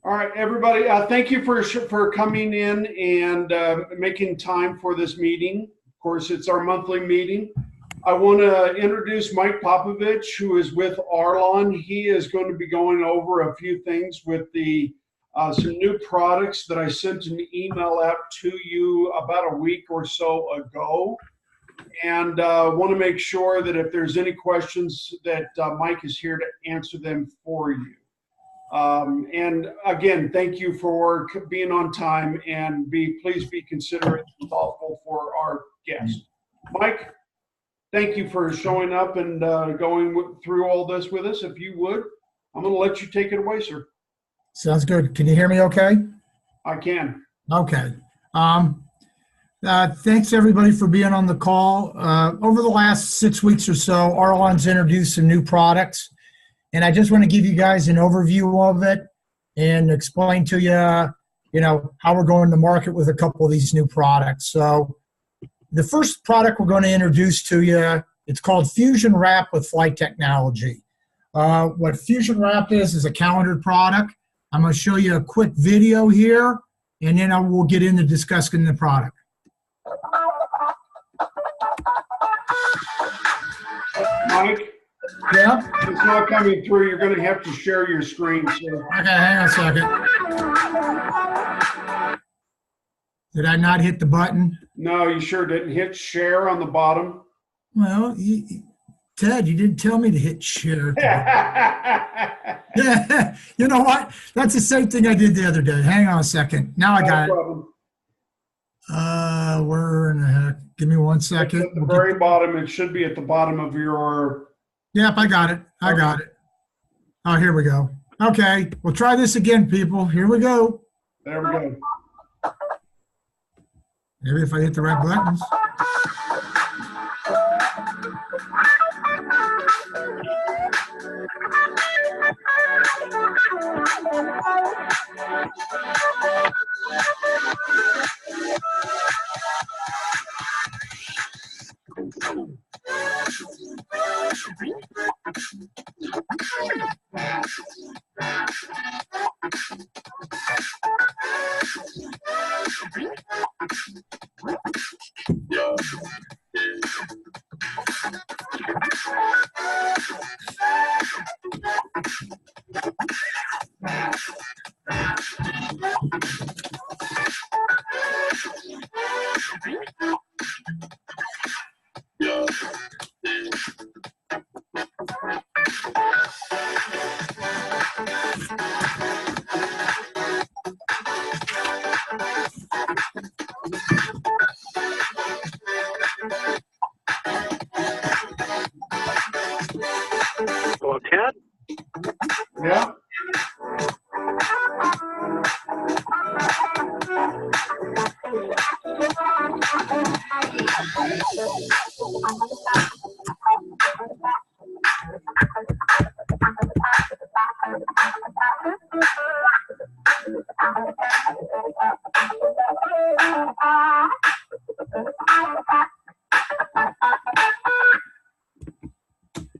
All right, everybody. Thank you for coming in and making time for this meeting. Of course, it's our monthly meeting. I want to introduce Mike Popovich, who is with Arlon. He is going to be going over a few things with the some new products that I sent an email out to you about a week or so ago. And want to make sure that if there's any questions that Mike is here to answer them for you. And again, thank you for being on time, and please be considerate and thoughtful for our guests. Mike, thank you for showing up and going through all this with us. If you would, I'm going to let you take it away, sir. Sounds good. Can you hear me okay? I can. Okay. Thanks everybody for being on the call. Over the last 6 weeks or so, Arlon's introduced some new products. And I just want to give you guys an overview of it and explain to you, how we're going to market with a couple of these new products. So the first product we're going to introduce to you, it's called Fusion Wrap with Flight Technology. What Fusion Wrap is a calendared product. I'm going to show you a quick video here, and then we'll get into discussing the product. Mike? Yeah? It's not coming through. You're going to have to share your screen, sir. Okay, hang on a second. Did I not hit the button? No, you sure didn't. Hit share on the bottom. Well, Ted, you didn't tell me to hit share. Yeah, you know what? That's the same thing I did the other day. Hang on a second. Now I got it. Where in the heck? Give me 1 second. It's at the very bottom. It should be at the bottom of your... Yep, I got it. I got it. Oh, here we go. Okay, we'll try this again, people. Here we go. There we go. Maybe if I hit the right buttons. Hello, Ted? Yeah?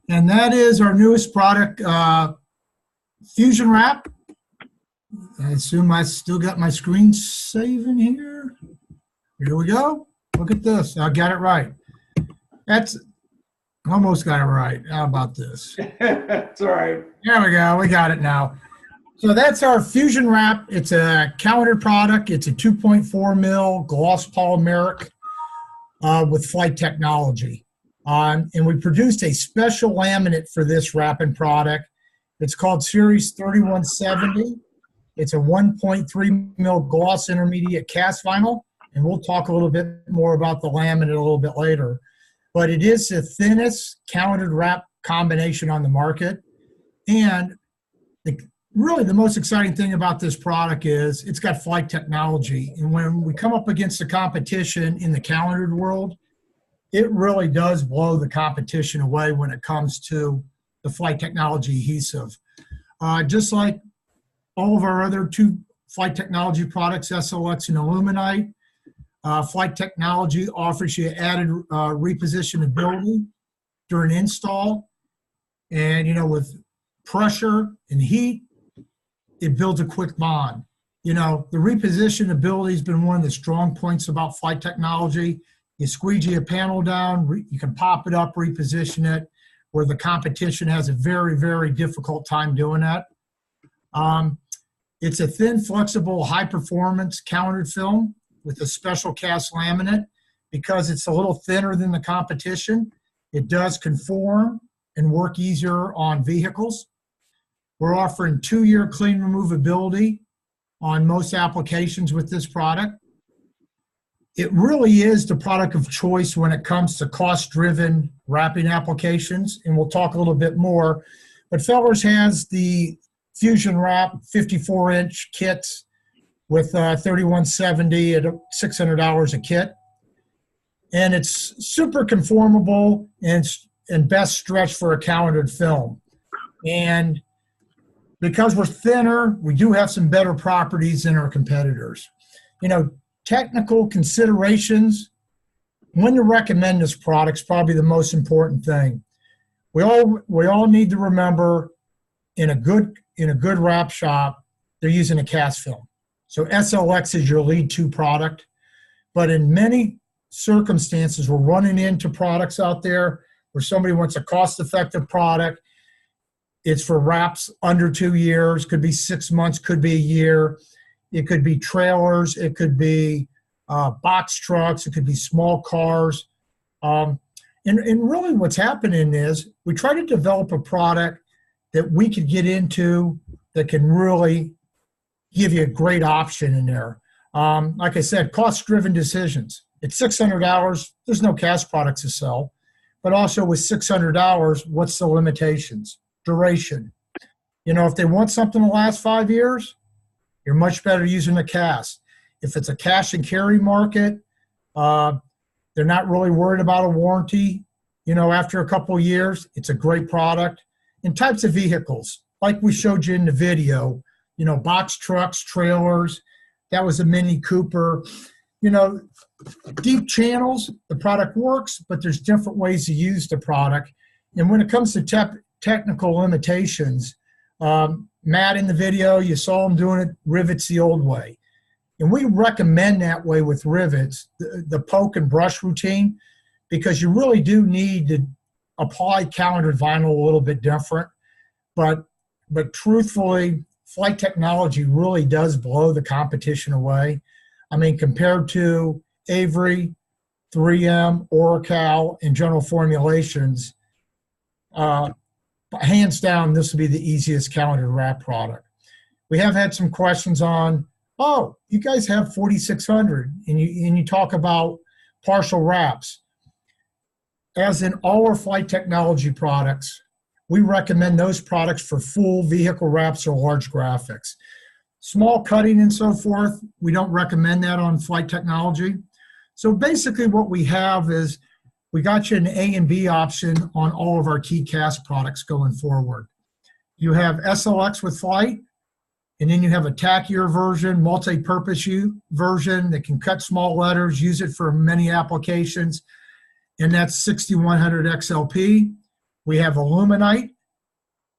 And that is our newest product, Fusion Wrap. I assume I still got my screen saving here. Here we go. Look at this. I got it right. That's almost got it right. How about this? That's all right. There we go. We got it now. So that's our Fusion Wrap. It's a calendar product. It's a 2.4 mil gloss polymeric with Flight Technology. And we produced a special laminate for this wrapping product. It's called Series 3170. It's a 1.3 mil gloss intermediate cast vinyl, and we'll talk a little bit more about the laminate a little bit later. But it is the thinnest calendared wrap combination on the market. And really the most exciting thing about this product is it's got Flight Technology. And when we come up against the competition in the calendared world, it really does blow the competition away when it comes to the Flight Technology adhesive. Just like all of our other two Flight Technology products, SLX and Aluminite, Flight Technology offers you added repositionability during install. And, with pressure and heat, it builds a quick bond. You know, the reposition ability has been one of the strong points about Flight Technology. You squeegee a panel down, you can pop it up, reposition it, where the competition has a very, very difficult time doing that. It's a thin, flexible, high-performance countered film with a special cast laminate. Because it's a little thinner than the competition, it does conform and work easier on vehicles. We're offering 2-year clean removability on most applications with this product. It really is the product of choice when it comes to cost-driven wrapping applications, and we'll talk a little bit more. But Fellers has the Fusion Wrap 54-inch kits with 3170 at $600 a kit. And it's super conformable and best stretched for a calendared film. And because we're thinner, we do have some better properties than our competitors. You know, technical considerations, when to recommend this product is probably the most important thing. We all need to remember in a good wrap shop, they're using a cast film. So SLX is your lead to product. But in many circumstances, we're running into products out there where somebody wants a cost-effective product. It's for wraps under 2 years, could be 6 months, could be a year. It could be trailers, it could be box trucks, it could be small cars. And really what's happening is we try to develop a product that we could get into that can really give you a great option in there. Like I said, cost-driven decisions. At $600, there's no cast products to sell. But also with $600, what's the limitations? Duration. You know, if they want something to last 5 years, you're much better using a cast. If it's a cash and carry market, they're not really worried about a warranty. You know, after a couple of years, it's a great product. And types of vehicles, like we showed you in the video, you know, box trucks, trailers, that was a Mini Cooper. You know, deep channels, the product works, but there's different ways to use the product. And when it comes to technical limitations, Matt in the video, you saw him doing it, rivets the old way. And we recommend that way with rivets, the poke and brush routine, because you really do need to apply calendared vinyl a little bit different. But truthfully, Flight Technology really does blow the competition away. I mean, compared to Avery, 3M, Oracal, and General Formulations, hands down, this will be the easiest calendar wrap product. We have had some questions on, oh, you guys have 4600 and you talk about partial wraps. As in all our Flight Technology products, we recommend those products for full vehicle wraps or large graphics. Small cutting and so forth, we don't recommend that on Flight Technology. So basically what we have is we got you an A and B option on all of our key cast products going forward. You have SLX with Flight, and then you have a tackier version, multi-purpose version that can cut small letters, use it for many applications, and that's 6100 XLP. We have Aluminite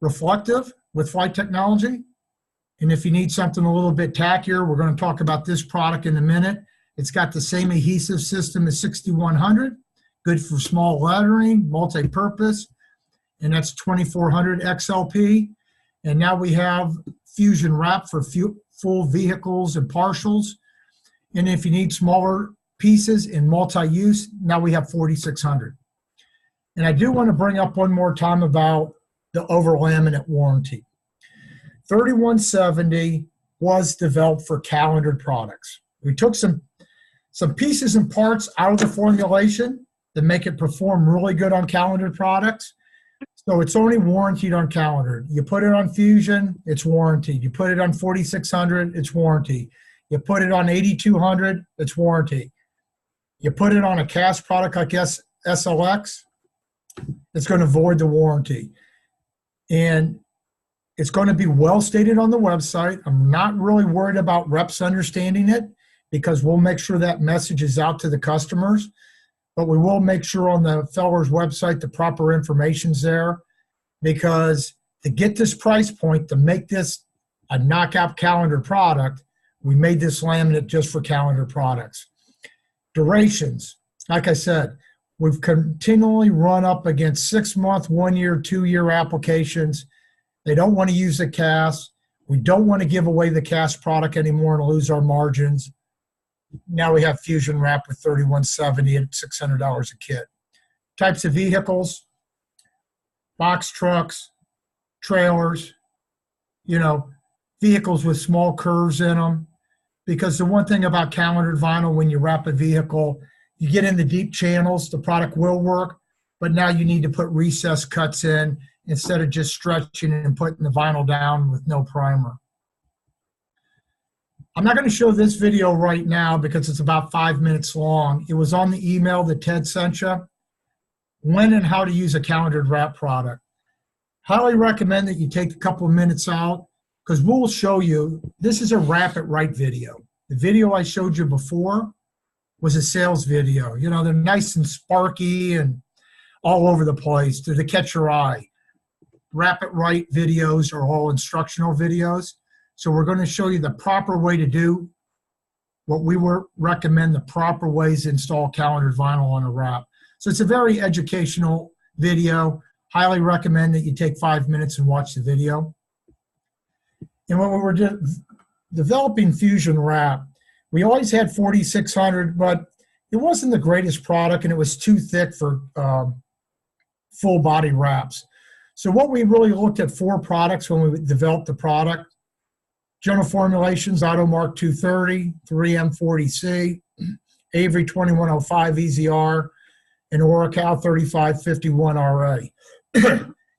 reflective with Flight Technology. And if you need something a little bit tackier, we're going to talk about this product in a minute. It's got the same adhesive system as 6100, good for small lettering, multi-purpose, and that's 2400 XLP. And now we have Fusion Wrap for full vehicles and partials. And if you need smaller pieces in multi-use, now we have 4600. And I do want to bring up one more time about the over-laminate warranty. 3170 was developed for calendared products. We took some pieces and parts out of the formulation that make it perform really good on calendared products. So it's only warranted on calendared. You put it on Fusion, it's warranted. You put it on 4600, it's warranty. You put it on 8200, it's warranty. You put it on a cast product like SLX, it's going to void the warranty. And it's going to be well stated on the website. I'm not really worried about reps understanding it because we'll make sure that message is out to the customers. But we will make sure on the Fellers website the proper information's there, because to get this price point, to make this a knockout calendar product, we made this laminate just for calendar products. Durations, like I said, we've continually run up against 6-month, 1-year, 2-year applications. They don't want to use the cast. We don't want to give away the cast product anymore and lose our margins. Now we have Fusion Wrap with 3170 at $600 a kit. Types of vehicles, box trucks, trailers, vehicles with small curves in them. Because the one thing about calendared vinyl, when you wrap a vehicle, you get in the deep channels, the product will work, but now you need to put recessed cuts in instead of just stretching and putting the vinyl down with no primer. I'm not going to show this video right now because it's about 5 minutes long. It was on the email that Ted sent you. When and how to use a calendared wrap product. Highly recommend that you take a couple of minutes out because we'll show you. This is a Wrap It Right video. The video I showed you before was a sales video. They're nice and sparky and all over the place. They're to catch your eye. Wrap It Right videos are all instructional videos. So we're going to show you the proper way to do what we recommend the proper ways to install calendared vinyl on a wrap. So it's a very educational video. Highly recommend that you take 5 minutes and watch the video. And when we were developing Fusion Wrap, we always had 4600, but it wasn't the greatest product and it was too thick for full body wraps. So what we really looked at 4 products when we developed the product. General Formulations, Automark 230, 3M40C, Avery 2105 EZR, and Oracal 3551RA.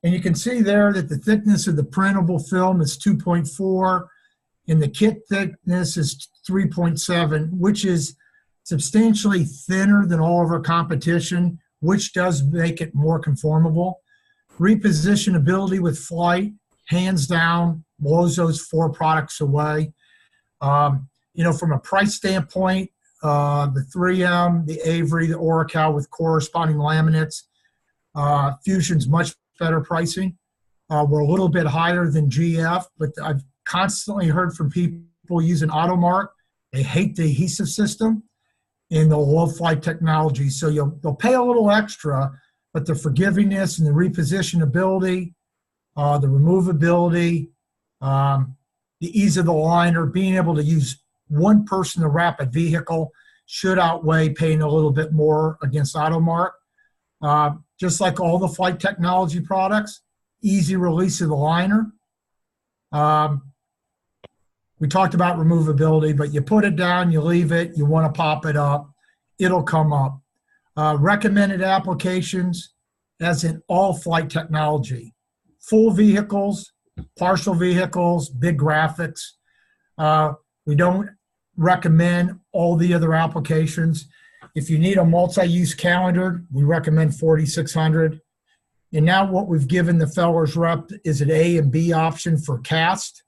And you can see there that the thickness of the printable film is 2.4 and the kit thickness is 3.7, which is substantially thinner than all of our competition, which does make it more conformable. Repositionability with Flight, hands down, blows those 4 products away. From a price standpoint, the 3M, the Avery, the Oracal with corresponding laminates, Fusion's much better pricing. We're a little bit higher than GF, but I've constantly heard from people using Automark. They hate the adhesive system and they'll love Flight technology. So they'll pay a little extra, but the forgivingness and the repositionability, the removability, the ease of the liner, being able to use one person to wrap a vehicle should outweigh paying a little bit more against Automark. Just like all the Flight technology products, easy release of the liner. We talked about removability, but you put it down, you leave it, you want to pop it up, it'll come up. Recommended applications, as in all Flight technology. Full vehicles, partial vehicles, big graphics. We don't recommend all the other applications. If you need a multi-use calendar, we recommend 4600. And now what we've given the Fellers rep is an A and B option for cast,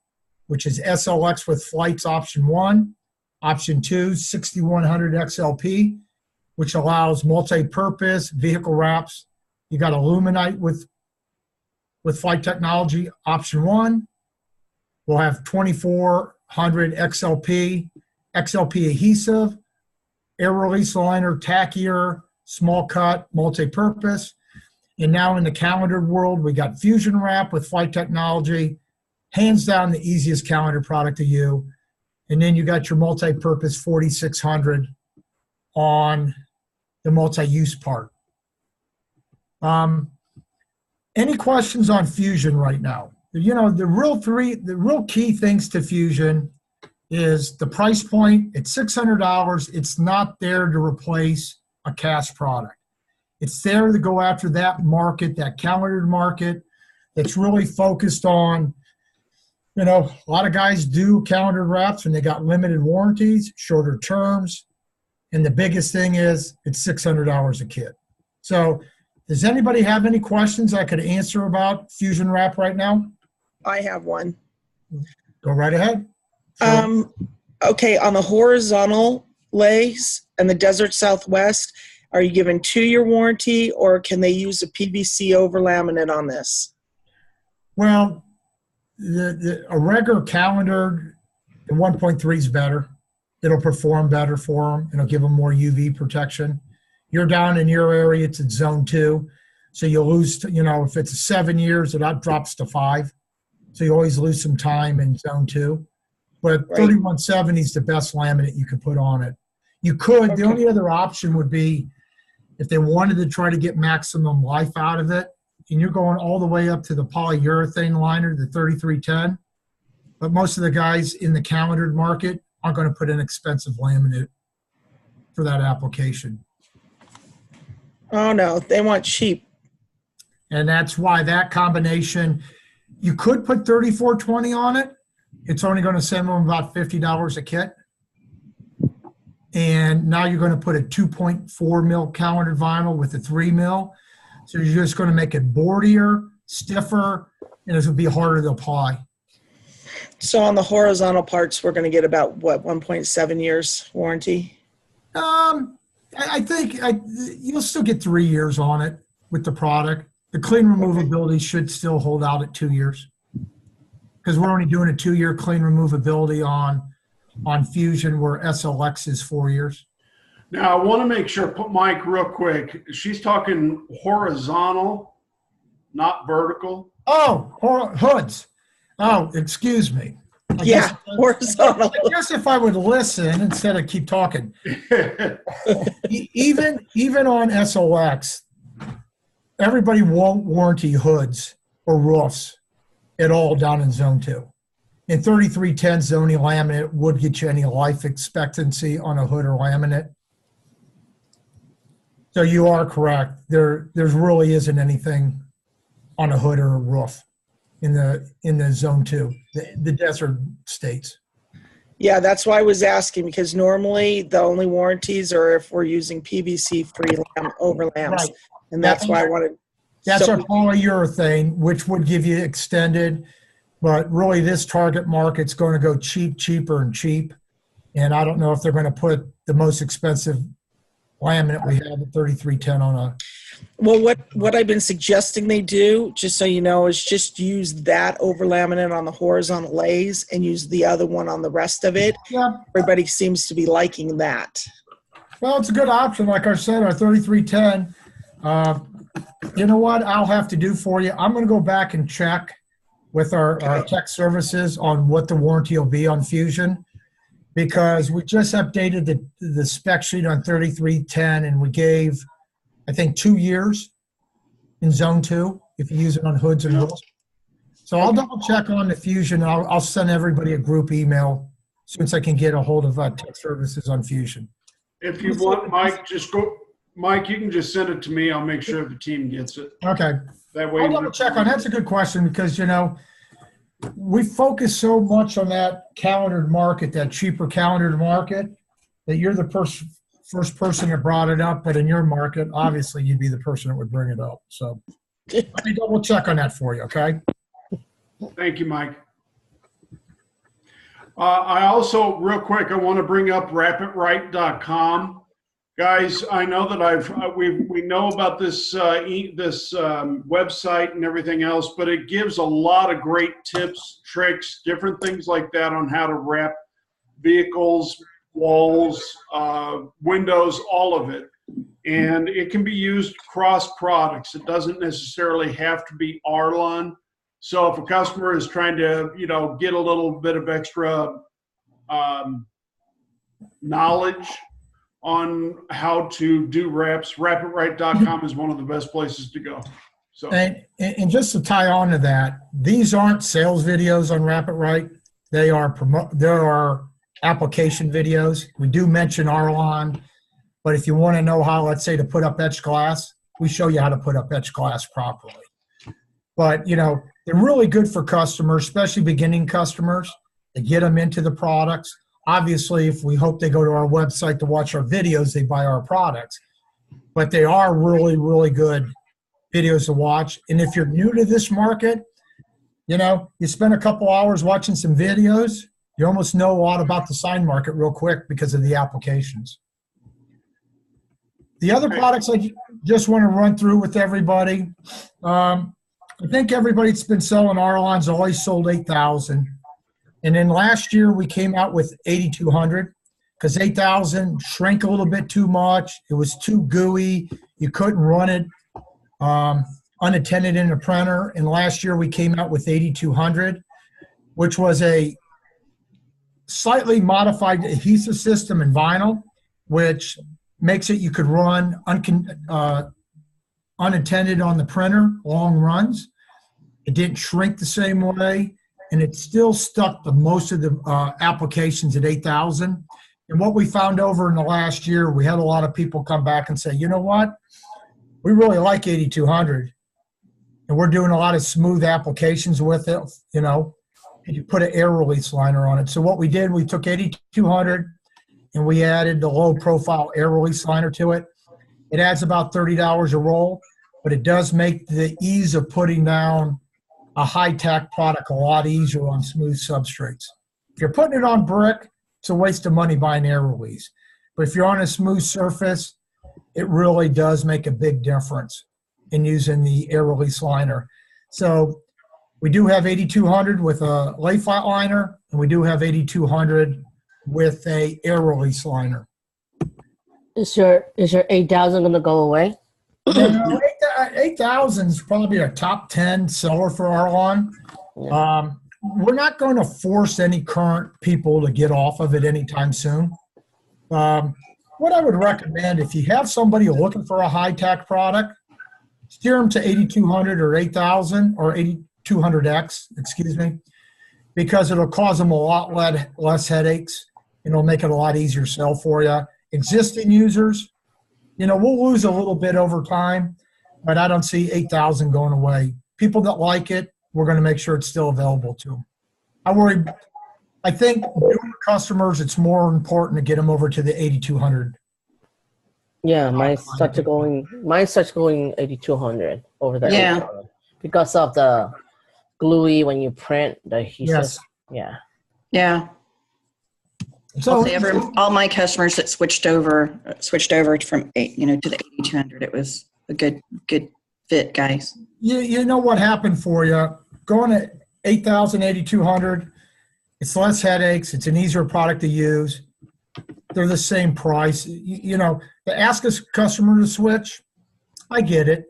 which is SLX with Flights option 1. Option 2, 6100 XLP, which allows multi-purpose vehicle wraps. You got Aluminite with Flight technology, option 1. We'll have 2400 XLP, XLP adhesive, air release liner, tackier, small cut, multi-purpose. And now in the calendar world, we got Fusion Wrap with Flight technology, hands down the easiest calendar product to you. And then you got your multi-purpose 4600 on the multi-use part. Any questions on Fusion right now? The real key things to Fusion is the price point. It's $600. It's not there to replace a cast product. It's there to go after that market, that calendared market that's really focused on, a lot of guys do calendar wraps and they got limited warranties, shorter terms, and the biggest thing is it's $600 a kit. So does anybody have any questions I could answer about Fusion Wrap right now? I have one. Go right ahead. Okay, on the horizontal lays and the Desert Southwest, are you given 2-year warranty or can they use a PVC over laminate on this? Well, a regular calendar, the 1.3 is better. It'll perform better for them. It'll give them more UV protection. You're down in your area, it's at zone 2. So you'll lose, if it's 7 years, it drops to 5. So you always lose some time in zone 2. But Right. 3170 is the best laminate you could put on it. You could, the Okay. only other option would be if they wanted to try to get maximum life out of it, and you're going all the way up to the polyurethane liner, the 3310. But most of the guys in the calendared market aren't going to put in expensive laminate for that application. Oh, no, they want cheap. And that's why that combination, you could put 3420 on it. It's only going to save them about $50 a kit. And now you're going to put a 2.4 mil calendared vinyl with a 3 mil. So you're just going to make it boardier, stiffer, and it's going to be harder to apply. So on the horizontal parts, we're going to get about, what, 1.7 years warranty? I think you'll still get 3 years on it with the product. The clean removability should still hold out at 2 years because we're only doing a 2-year clean removability on Fusion, where SLX is 4 years. Now, I want to make sure, put Mike real quick. She's talking horizontal, not vertical. Oh, hoods. Oh, excuse me. Yeah, horizontal. I guess if I would listen instead of keep talking. Even on SLX, everybody won't warranty hoods or roofs at all down in zone 2. And 3310 zoning laminate would get you any life expectancy on a hood or laminate. So you are correct. There really isn't anything on a hood or a roof in the zone 2, the desert states. Yeah, that's why I was asking, because normally the only warranties are if we're using PVC-free overlamps. Right. And that's why I wanted. That's so- our polyurethane, which would give you extended, but really this target market's going to go cheap, cheaper, and cheap. And I don't know if they're going to put the most expensive laminate we have at 3310 on a. Well, what I've been suggesting they do, just so you know, is just use that over laminate on the horizontal lays and use the other one on the rest of it. Yeah, Everybody seems to be liking that. well, it's a good option. Like I said, our 3310. You know what I'll have to do for you? I'm going to go back and check with our tech services on what the warranty will be on Fusion, because we just updated the spec sheet on 3310 and we gave, I think, 2 years in zone 2 if you use it on hoods and roofs. So I'll double check on the Fusion. I'll send everybody a group email as soon as I can get a hold of tech services on Fusion. If you want, Mike, Mike, you can just send it to me. I'll make sure the team gets it. Okay. That way. I'll double check on that's a good question, because we focus so much on that calendared market, that cheaper calendared market, that you're the first person that brought it up. But in your market, obviously, you'd be the person that would bring it up. So let me double check on that for you. Okay. Thank you, Mike. I also, real quick, I want to bring up rapidright.com. Guys, I know that we know about this website and everything else, but it gives a lot of great tips, tricks, different things like that on how to wrap vehicles, walls, windows, all of it. And it can be used cross products. It doesn't necessarily have to be Arlon. So if a customer is trying to, get a little bit of extra knowledge on how to do wraps, rapidright.com is one of the best places to go. So, and just to tie on to that, these aren't sales videos on RapidRight. There are application videos. We do mention Arlon, but if you want to know how, let's say, to put up etched glass, we show you how to put up etched glass properly. But, they're really good for customers, especially beginning customers, to get them into the products. Obviously, if we hope they go to our website to watch our videos, they buy our products. But they are really, really good videos to watch. And if you're new to this market, you spend a couple hours watching some videos, you almost know a lot about the sign market real quick because of the applications. The other products I just want to run through with everybody. I think everybody that's been selling Arlon's always sold 8,000. And then last year we came out with 8,200 because 8,000 shrank a little bit too much. It was too gooey. You couldn't run it unattended in a printer. And last year we came out with 8,200, which was a slightly modified adhesive system in vinyl, which makes it you could run unattended on the printer, long runs. It didn't shrink the same way, and it still stuck to most of the applications at 8,000. And what we found over in the last year, we had a lot of people come back and say, you know what, we really like 8,200, and we're doing a lot of smooth applications with it, you know, and you put an air release liner on it. So what we did, we took 8,200 and we added the low profile air release liner to it. It adds about $30 a roll, but it does make the ease of putting down a high-tack product a lot easier on smooth substrates. If you're putting it on brick, it's a waste of money buying air release. But if you're on a smooth surface, it really does make a big difference in using the air release liner. So we do have 8,200 with a lay flat liner, and we do have 8,200 with a air release liner. Is your 8,000 going to go away? 8,000 is probably our top 10 seller for Arlon. Yeah. We're not going to force any current people to get off of it anytime soon. What I would recommend, if you have somebody looking for a high-tech product, steer them to 8,200 or 8,000 or 8,200X, excuse me, because it'll cause them a lot less headaches. It'll make it a lot easier to sell for you. Existing users, you know, we'll lose a little bit over time, but I don't see 8,000 going away. People that like it, we're going to make sure it's still available to them. I think newer customers, it's more important to get them over to the 8,200. Yeah, mine's such going 8,200 over there. Yeah. Because of the gluey when you print the adhesive. Yes. Yeah. Yeah. So All my customers that switched over from to the 8,200. It was a good fit, guys. you know what happened for you. Going at 8,000, 8,200, it's less headaches. It's an easier product to use. They're the same price. You know, to ask a customer to switch, I get it.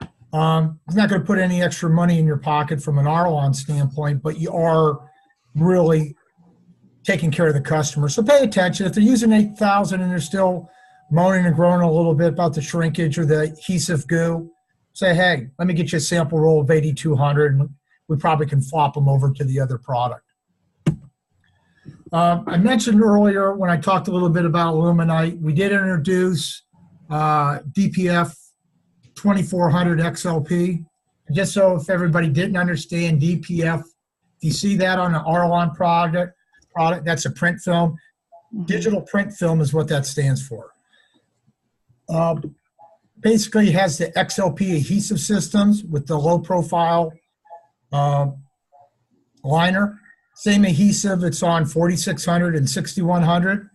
It's not going to put any extra money in your pocket from an Arlon standpoint, but you are really taking care of the customer. So pay attention. If they're using 8,000 and they're still moaning and groaning a little bit about the shrinkage or the adhesive goo, say, hey, let me get you a sample roll of 8,200, and we probably can flop them over to the other product. I mentioned earlier when I talked a little bit about Aluminite, we did introduce DPF 2400 XLP. Just so if everybody didn't understand DPF, if you see that on an Arlon product, that's a print film. Digital print film is what that stands for. Basically, it has the XLP adhesive systems with the low profile liner. Same adhesive, it's on 4600 and 6100.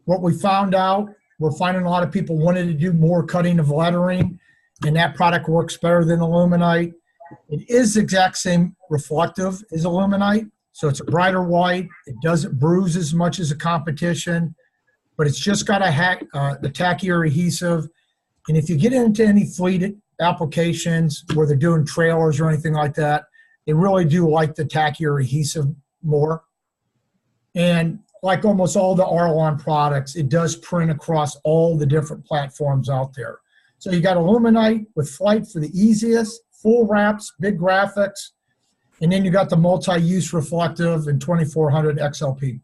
What we found out, we're finding a lot of people wanted to do more cutting of lettering, and that product works better than Aluminite. It is the exact same reflective as Aluminite, so it's a brighter white. It doesn't bruise as much as a competition, but it's just got the tackier adhesive. And if you get into any fleet applications where they're doing trailers or anything like that, they really do like the tackier adhesive more. And like almost all the Arlon products, it does print across all the different platforms out there. So you got Aluminite with Flight for the easiest, full wraps, big graphics, and then you got the multi-use reflective and 2400 XLP.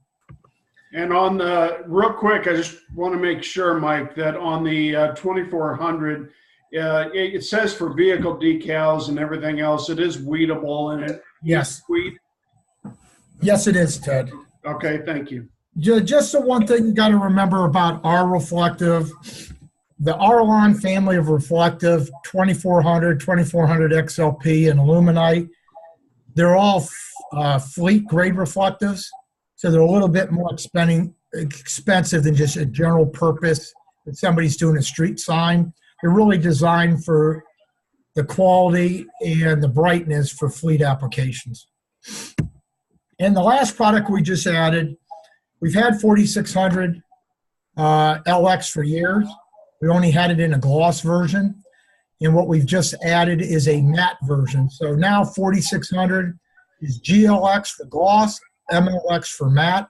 And on the, real quick, I just want to make sure, Mike, that on the 2400, it says for vehicle decals and everything else, it is weedable and it Yes. weed. Yes, it is, Ted. Okay, thank you. Just the one thing you got to remember about our reflective, the Arlon family of reflective, 2400, 2400 XLP, and Aluminite, they're all fleet grade reflectives. So they're a little bit more expensive than just a general purpose. If somebody's doing a street sign, they're really designed for the quality, and the brightness for fleet applications. And the last product we just added, we've had 4600 LX for years. We only had it in a gloss version. And what we've just added is a matte version. So now 4600 is GLX for gloss, MLX for matte.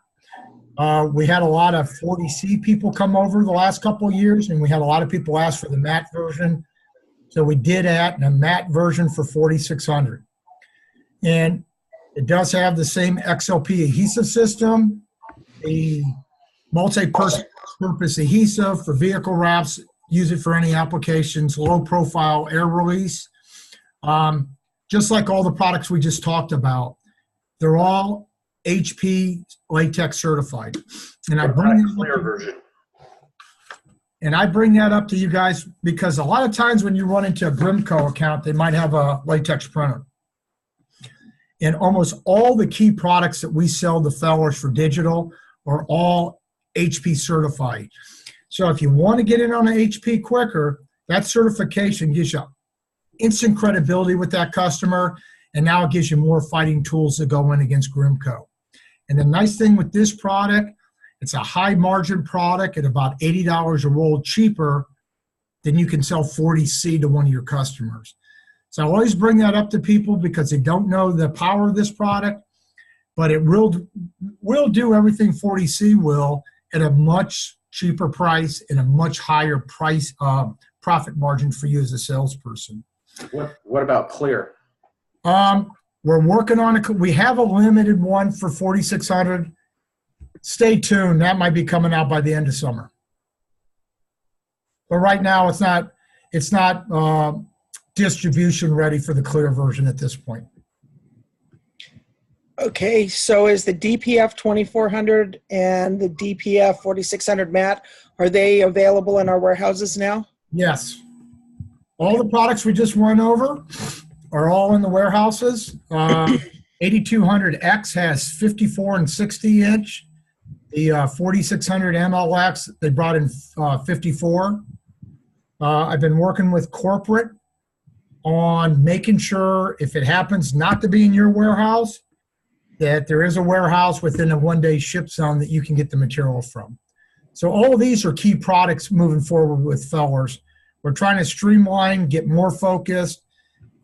We had a lot of 40C people come over the last couple of years, and we had a lot of people ask for the matte version. So we did add a matte version for 4600. And it does have the same XLP adhesive system, a multi-purpose adhesive for vehicle wraps, use it for any applications, low profile air release. Just like all the products we just talked about, they're all HP latex certified. And I bring that up to you guys because a lot of times when you run into a Grimco account, they might have a latex printer. And almost all the key products that we sell to Fellers for digital are all HP certified. So if you want to get in on an HP quicker, that certification gives you instant credibility with that customer, and now it gives you more fighting tools to go in against Grimco. And the nice thing with this product, it's a high margin product at about $80 a roll cheaper than you can sell 40C to one of your customers. So I always bring that up to people because they don't know the power of this product, but it will do everything 40C will at a much cheaper price and a much higher price profit margin for you as a salesperson. What about clear? We're working on it. We have a limited one for 4600. Stay tuned. That might be coming out by the end of summer. But right now, it's not distribution ready for the clear version at this point. Okay, so is the DPF 2400 and the DPF 4600 matte, are they available in our warehouses now? Yes. All the products we just went over are all in the warehouses. 8200X has 54 and 60 inch. The 4600 MLX, they brought in 54. I've been working with corporate on making sure if it happens not to be in your warehouse, that there is a warehouse within a one-day ship zone that you can get the material from. So all of these are key products moving forward with Fellers. We're trying to streamline, get more focused,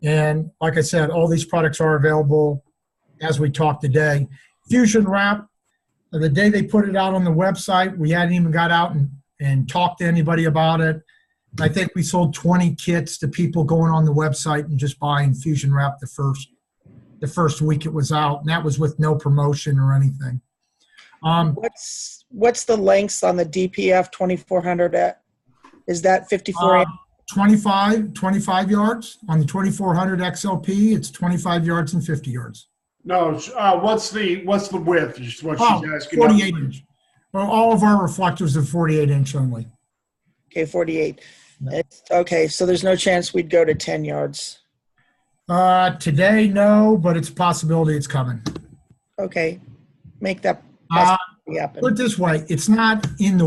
and like I said, all these products are available as we talk today. Fusion Wrap, the day they put it out on the website, we hadn't even got out and talked to anybody about it. I think we sold 20 kits to people going on the website and just buying Fusion Wrap the first week it was out, and that was with no promotion or anything. What's the lengths on the DPF 2400 at? Is that 54 inch? 25 yards. On the 2400 XLP, it's 25 yards and 50 yards. No, what's the width? Is what she's asking. 48 inch. Well, all of our reflectors are 48 inch only. Okay, 48. Okay, so there's no chance we'd go to 10 yards. Today, no, but it's a possibility it's coming. Okay, make that possibility happen. Put it this way, it's not in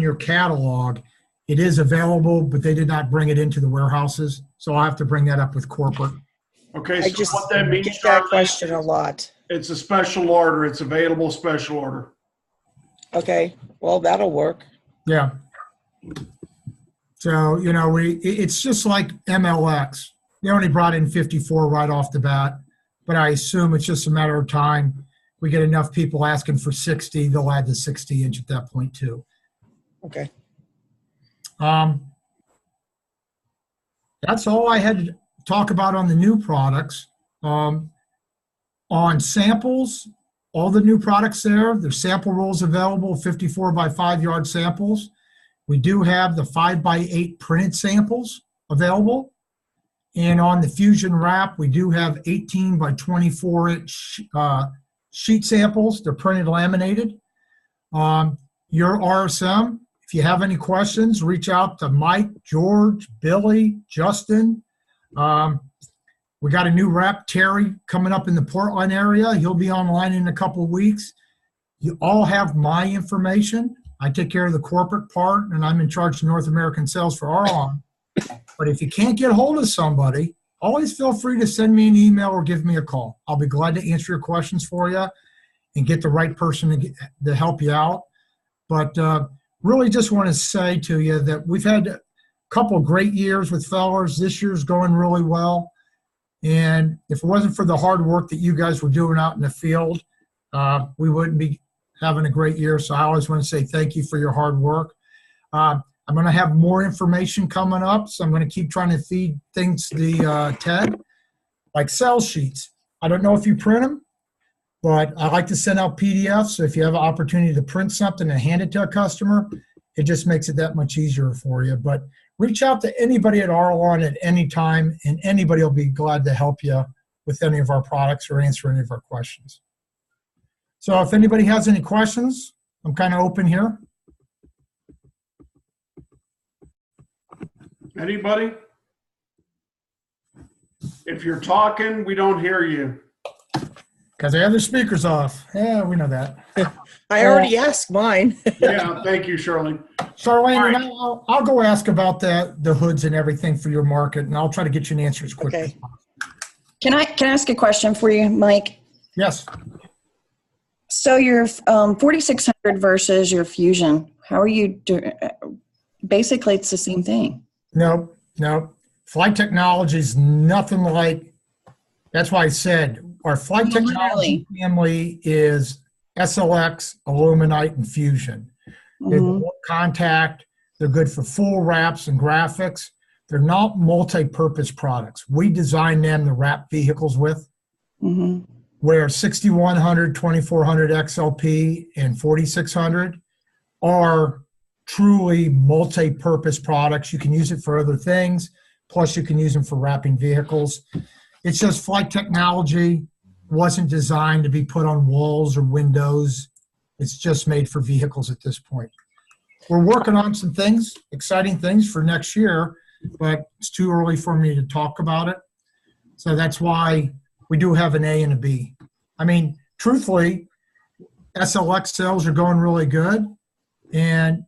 your catalog. It is available, but they did not bring it into the warehouses, so I'll have to bring that up with corporate. Okay, I so just what that means, get that Charlie, question a lot. it's a special order. It's available special order. Okay, well, that'll work. Yeah. So, it's just like MLX. They only brought in 54 right off the bat, but I assume it's just a matter of time. We get enough people asking for 60, they'll add the 60 inch at that point too. Okay. That's all I had to talk about on the new products. On samples, all the new products there's sample rolls available, 54 by 5 yard samples. We do have the 5 by 8 printed samples available. And on the Fusion Wrap, we do have 18 by 24 inch sheet samples. They're printed laminated. Your RSM, if you have any questions, reach out to Mike, George, Billy, Justin. We got a new rep, Terry, coming up in the Portland area. He'll be online in a couple of weeks. You all have my information. I take care of the corporate part, and I'm in charge of North American sales for Arlon. But if you can't get hold of somebody, always feel free to send me an email or give me a call. I'll be glad to answer your questions for you and get the right person to help you out. But really just want to say to you that we've had a couple of great years with Fellers. This year's going really well. And if it wasn't for the hard work that you guys were doing out in the field, we wouldn't be having a great year. So I always want to say thank you for your hard work. I'm going to have more information coming up, so I'm going to keep trying to feed things to Ted, like sales sheets. I don't know if you print them, but I like to send out PDFs. So if you have an opportunity to print something and hand it to a customer, it just makes it that much easier for you. But reach out to anybody at Arlon at any time, and anybody will be glad to help you with any of our products or answer any of our questions. So if anybody has any questions, I'm kind of open here. Anybody? If you're talking, we don't hear you. Because I have the speakers off. Yeah, we know that. I already asked mine. Yeah, thank you, Shirley. Charlene, All right. and I'll go ask about the hoods and everything for your market, and I'll try to get you an answer as quick as Okay. possible. Can I ask a question for you, Mike? Yes. So your 4600 versus your Fusion, how are you doing? Basically, it's the same thing. No. Flight technology is nothing like, that's why I said our flight No, technology family is SLX, Illuminite, and Fusion. They're Mhm. low contact. They're good for full wraps and graphics. They're not multi-purpose products. We design them to wrap vehicles with, Mhm. where 6100, 2400 XLP, and 4600 are truly multi-purpose products. You can use it for other things, plus you can use them for wrapping vehicles. It's just flight technology wasn't designed to be put on walls or windows. It's just made for vehicles at this point. We're working on some things, exciting things for next year, but it's too early for me to talk about it. So that's why we do have an A and a B. I mean, truthfully, SLX sales are going really good. And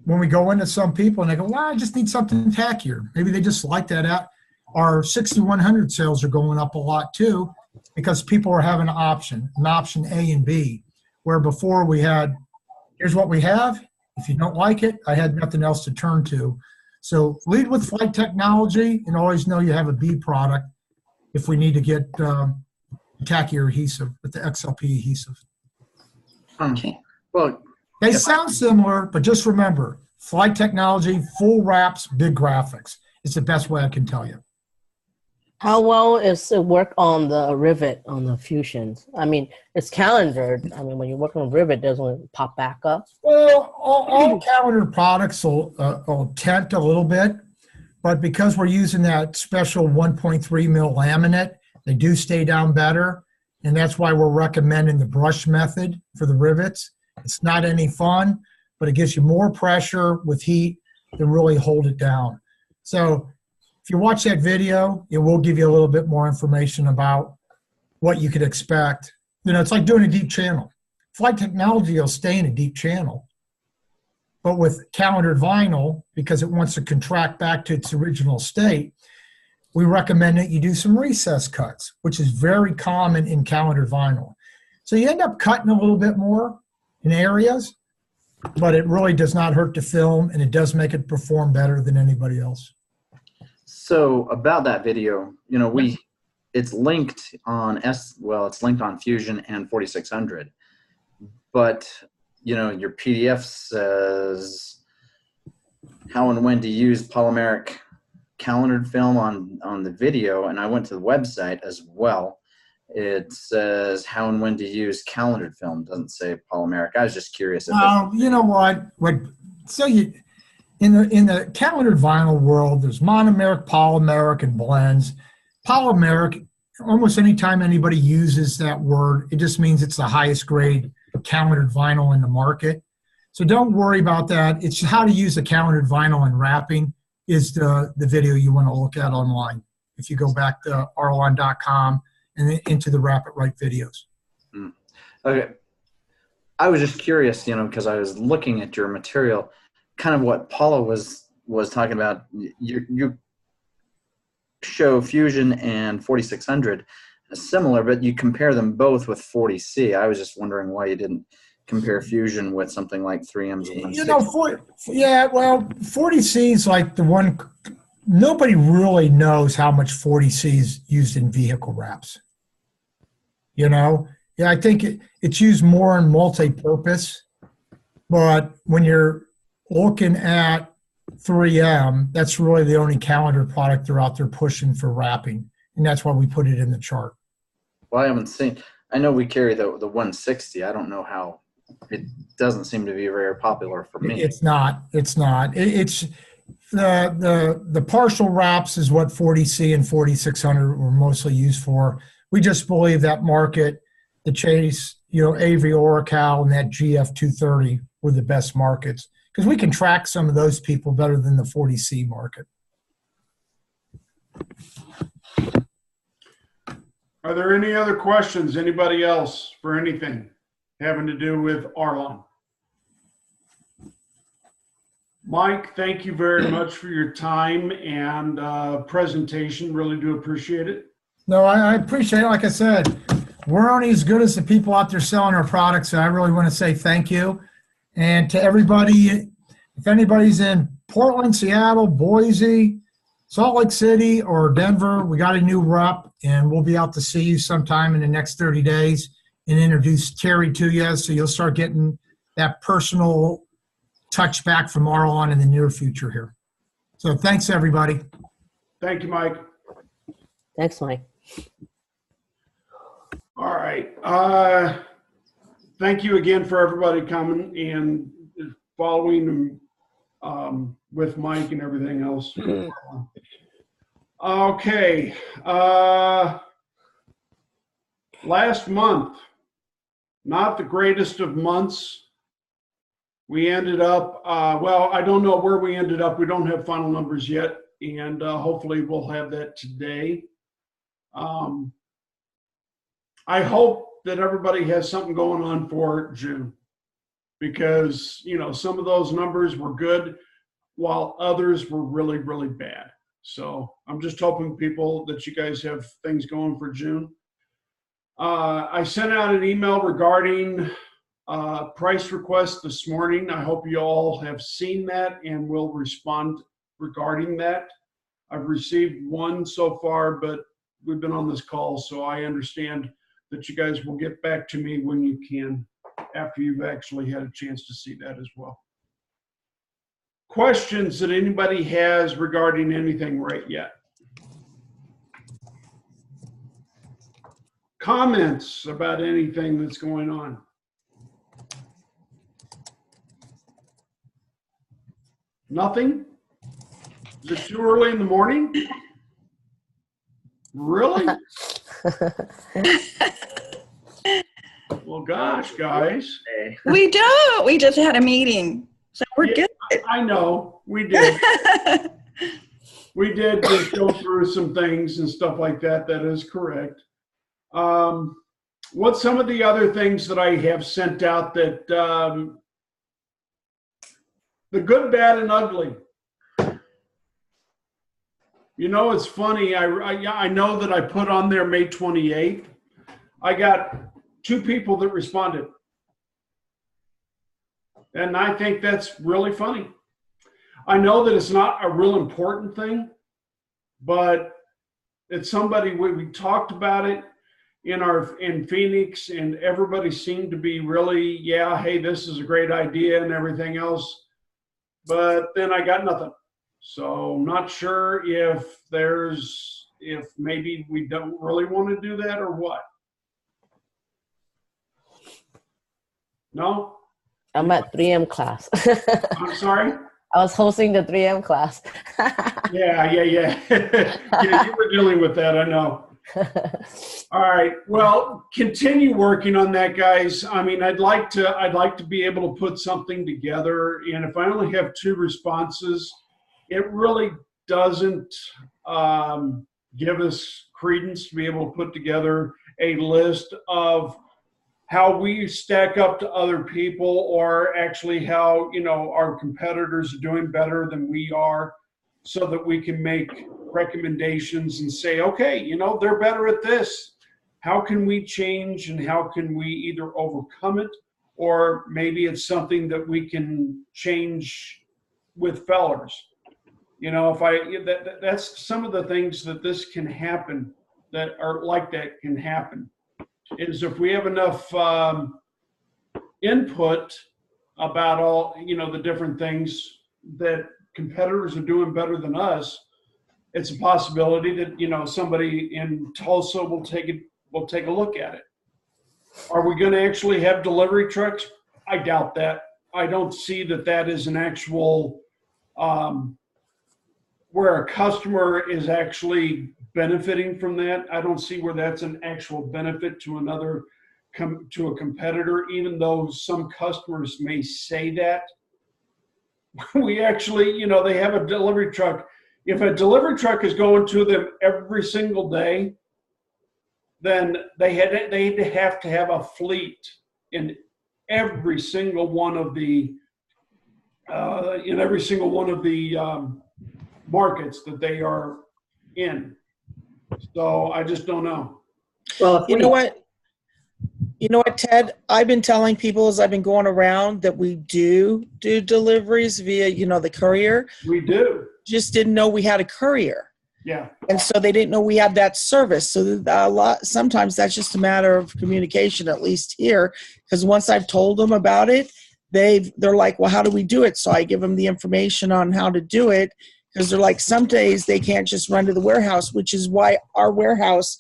when we go into some people and they go, well, I just need something tackier. Maybe they just like that out. Our 6100 sales are going up a lot too, because people are having an option A and B, where before we had, here's what we have. If you don't like it, I had nothing else to turn to. So lead with flight technology and always know you have a B product if we need to get tackier adhesive with the XLP adhesive. Okay. Well, They sound similar, but just remember, flight technology, full wraps, big graphics. It's the best way I can tell you. How well is it work on the rivet on the Fusions? I mean, it's calendared. I mean, when you work on rivet, doesn't it pop back up? Well, all calendar products will tent a little bit, but because we're using that special 1.3 mil laminate, they do stay down better, and that's why we're recommending the brush method for the rivets. It's not any fun, but it gives you more pressure with heat to really hold it down. So if you watch that video, it will give you a little bit more information about what you could expect. You know, it's like doing a deep channel. Flight technology will stay in a deep channel. But with calendared vinyl, because it wants to contract back to its original state, we recommend that you do some recess cuts, which is very common in calendared vinyl. So you end up cutting a little bit more in areas, but it really does not hurt the film, and it does make it perform better than anybody else. so about that video, you know, it's linked on it's linked on Fusion and 4600, but you know, your PDF says how and when to use polymeric calendared film on the video, and I went to the website as well. It says how and when to use calendared film. It doesn't say polymeric. I was just curious. You know what? So you in the calendared vinyl world, there's monomeric, polymeric, and blends. Polymeric, almost anytime anybody uses that word, it just means it's the highest grade calendared vinyl in the market. So don't worry about that. It's how to use a calendared vinyl and wrapping is the video you want to look at online. If you go back to arlon.com and then into the Wrap It Right videos. Okay. I was just curious, you know, because I was looking at your material, kind of what Paula was was talking about you show Fusion and 4600 as similar, but you compare them both with 40C. I was just wondering why you didn't compare Fusion with something like 3M's 160. Well, 40C is like the one, nobody really knows how much 40C is used in vehicle wraps. I think it's used more in multi-purpose, but when you're looking at 3M, that's really the only calendar product they're out there pushing for wrapping, and that's why we put it in the chart. Well, I haven't seen. I know we carry the 160. I don't know how. It doesn't seem to be very popular for me. It's not. It's the partial wraps is what 40C and 4600 were mostly used for. We just believe that market, the Chase, Avery, Oracal, and that GF 230 were the best markets because we can track some of those people better than the 40C market. Are there any other questions? Anybody else for anything having to do with Arlon? Mike, thank you very much for your time and presentation. Really do appreciate it. No, I appreciate it. Like I said, we're only as good as the people out there selling our products. So I really want to say thank you. And to everybody, if anybody's in Portland, Seattle, Boise, Salt Lake City, or Denver, we got a new rep, and we'll be out to see you sometime in the next 30 days and introduce Terry to you. So you'll start getting that personal touch back from Arlon in the near future here. So thanks, everybody. Thank you, Mike. Thanks, Mike. All right. Thank you again for everybody coming and following with Mike and everything else. Okay. Last month, not the greatest of months. We ended up, I don't know where we ended up. We don't have final numbers yet, and hopefully we'll have that today. I hope that everybody has something going on for June because, some of those numbers were good while others were really, really bad. So I'm just hoping people that you guys have things going for June. I sent out an email regarding price request this morning. I hope you all have seen that and will respond regarding that. I've received one so far, but we've been on this call, so I understand that you guys will get back to me when you can after you've actually had a chance to see that as well. Questions that anybody has regarding anything right yet? Comments about anything that's going on? Nothing? Is it too early in the morning? Really? Well, gosh, guys. We don't. We just had a meeting, so we're Yeah, good. I know, we did. We did just go through some things and stuff like that. That is correct. What's some of the other things that I have sent out that the good, bad, and ugly? It's funny. I know that I put on there May 28th. I got 2 people that responded. And I think that's really funny. I know that it's not a real important thing, but it's somebody, we talked about it in Phoenix, and everybody seemed to be really, yeah, hey, this is a great idea and everything else. But then I got nothing. So I'm not sure if maybe we don't really want to do that or what. No? I'm at 3M class. I'm sorry? I was hosting the 3M class. Yeah. Yeah, you were dealing with that, I know. All right. Well, continue working on that, guys. I mean, I'd like to be able to put something together, and if I only have 2 responses, it really doesn't give us credence to be able to put together a list of how we stack up to other people, or actually how, our competitors are doing better than we are, so that we can make recommendations and say, okay, they're better at this. How can we change, and how can we either overcome it, or maybe it's something that we can change with fellers. That's some of the things that this can happen, that are like that can happen, is if we have enough input about all, the different things that competitors are doing better than us, it's a possibility that, somebody in Tulsa will take a look at it. Are we going to actually have delivery trucks? I doubt that. I don't see that is an actual, where a customer is actually benefiting from that. I don't see where that's an actual benefit to to a competitor, even though some customers may say that. We actually, they have a delivery truck. If a delivery truck is going to them every single day, then they have to have a fleet in every single one of the markets that they are in. So I just don't know. Well, You know what, Ted? I've been telling people as I've been going around that we do deliveries via, the courier. We do. Just didn't know we had a courier. Yeah. And so they didn't know we had that service. So sometimes that's just a matter of communication, at least here, because once I've told them about it, they're like, well, how do we do it? So I give them the information on how to do it, because they're like, some days they can't just run to the warehouse, which is why our warehouse,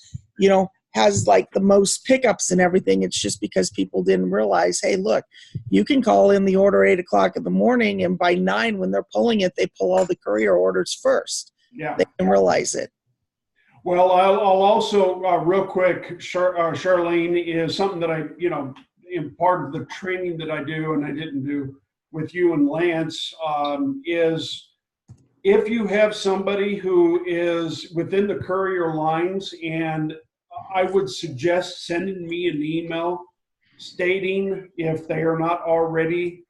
has like the most pickups and everything. It's just because people didn't realize, hey, look, you can call in the order 8 o'clock in the morning, and by 9, when they're pulling it, they pull all the courier orders first. Yeah. They can realize it. Well, I'll also, real quick, Charlene, is something that I, in part of the training that I do, and I didn't do with you and Lance, is if you have somebody who is within the courier lines, and I would suggest sending me an email stating if they are not already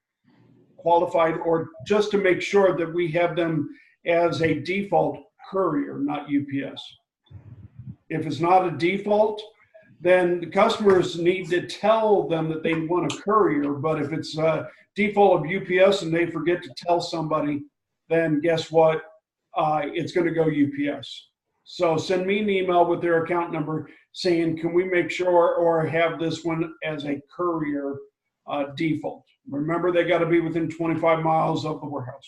qualified, or just to make sure that we have them as a default courier, not UPS. If it's not a default, then the customers need to tell them that they want a courier. But if it's a default of UPS and they forget to tell somebody, then guess what? It's going to go UPS. So send me an email with their account number saying, can we make sure or have this one as a courier default? Remember, they got to be within 25 miles of the warehouse.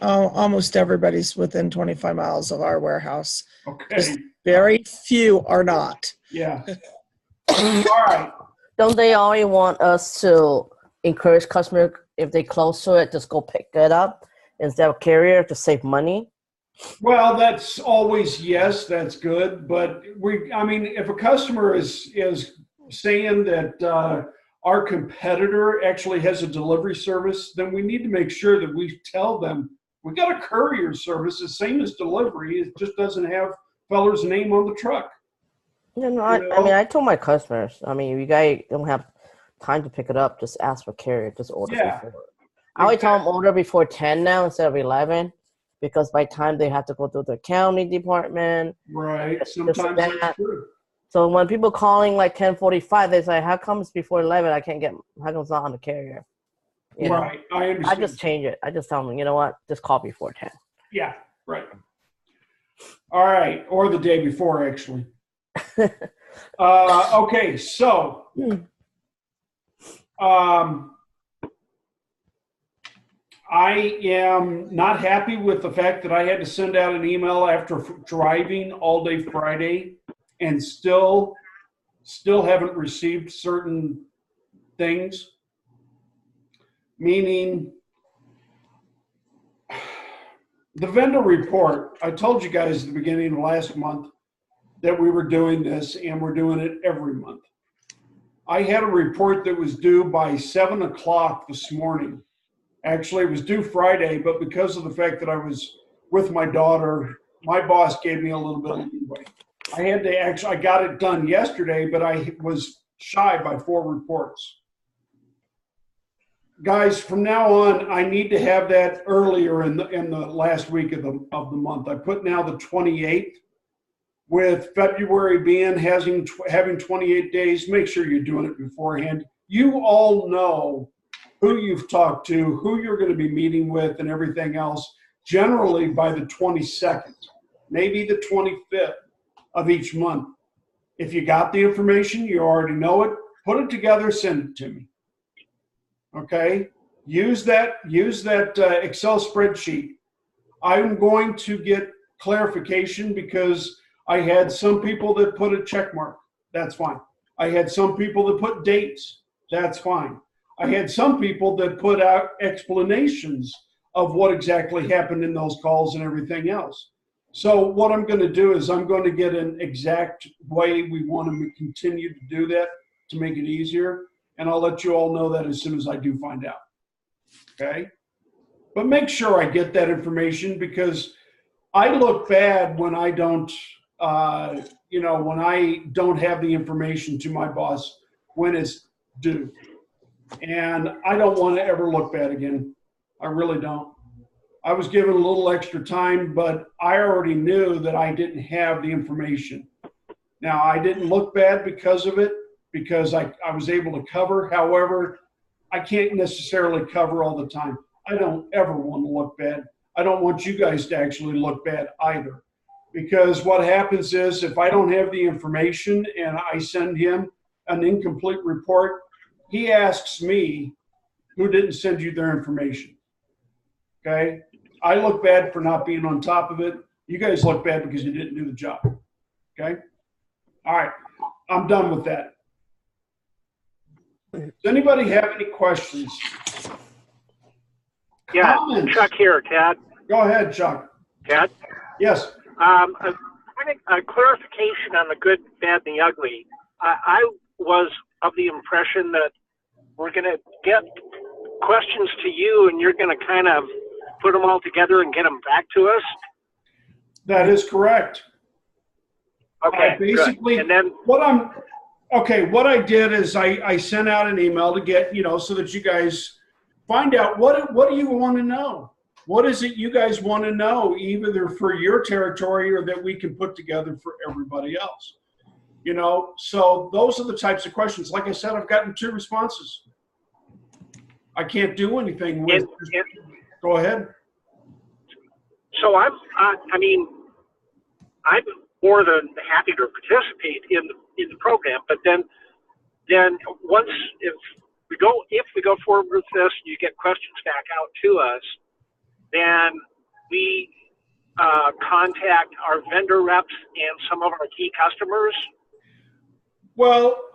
Oh, almost everybody's within 25 miles of our warehouse. Okay. Just very few are not. Yeah. All right. Don't they always want us to encourage customers, if they close to it, just go pick it up instead of carrier to save money? Well, that's always, yes, that's good. But if a customer is saying that our competitor actually has a delivery service, then we need to make sure that we tell them we got a courier service, the same as delivery. It just doesn't have feller's name on the truck. I told my customers, if you guys don't have time to pick it up, just ask for carrier, just order before. I always tell them order before 10 now instead of 11, because by the time they have to go through the county department. Right, sometimes that's true. So when people calling like 10:45, they say, how come it's before 11? How come it's not on the carrier? Right, I understand. I just change it. I just tell them, you know what, just call before 10. Yeah, right. All right, or the day before, actually. Okay, so I am not happy with the fact that I had to send out an email after driving all day Friday and still haven't received certain things. Meaning, the vendor report, I told you guys at the beginning of last month that we were doing this, and we're doing it every month. I had a report that was due by 7 o'clock this morning. Actually, it was due Friday, but because of the fact that I was with my daughter, my boss gave me a little bit of leeway. I got it done yesterday, but I was shy by 4 reports. Guys, from now on, I need to have that earlier in the last week of the month. I put now the 28th. With February being having 28 days, make sure you're doing it beforehand. You all know who you've talked to, who you're going to be meeting with, and everything else, generally by the 22nd, maybe the 25th of each month. If you got the information, you already know it, put it together, send it to me. Okay? Use that Excel spreadsheet. I'm going to get clarification because I had some people that put a check mark. That's fine. I had some people that put dates. That's fine. I had some people that put out explanations of what exactly happened in those calls and everything else. So what I'm going to do is I'm going to get an exact way we want to continue to do that to make it easier. And I'll let you all know that as soon as I do find out. Okay? But make sure I get that information because I look bad when I don't, when I don't have the information to my boss when it's due. And I don't want to ever look bad again. I really don't. I was given a little extra time, but I already knew that I didn't have the information. Now, I didn't look bad because of it, because I was able to cover. However, I can't necessarily cover all the time. I don't ever want to look bad. I don't want you guys to actually look bad either. Because what happens is if I don't have the information and I send him an incomplete report, he asks me who didn't send you their information. Okay? I look bad for not being on top of it. You guys look bad because you didn't do the job. Okay? All right. I'm done with that. Does anybody have any questions? Yeah, Comments? Chuck here, Ted. Go ahead, Chuck. Ted? Yes. A clarification on the good, bad, and the ugly. I was of the impression that we're going to get questions to you and you're going to kind of put them all together and get them back to us. That is correct. Okay, basically, good. And then what I did is I sent out an email to get, so that you guys find out what do you want to know? What is it you guys want to know, either for your territory or that we can put together for everybody else? So those are the types of questions. Like I said, I've gotten 2 responses. I can't do anything with. Go ahead. So I'm more than happy to participate in the program, but then once if we go forward with this, you get questions back out to us, then we contact our vendor reps and some of our key customers. Well,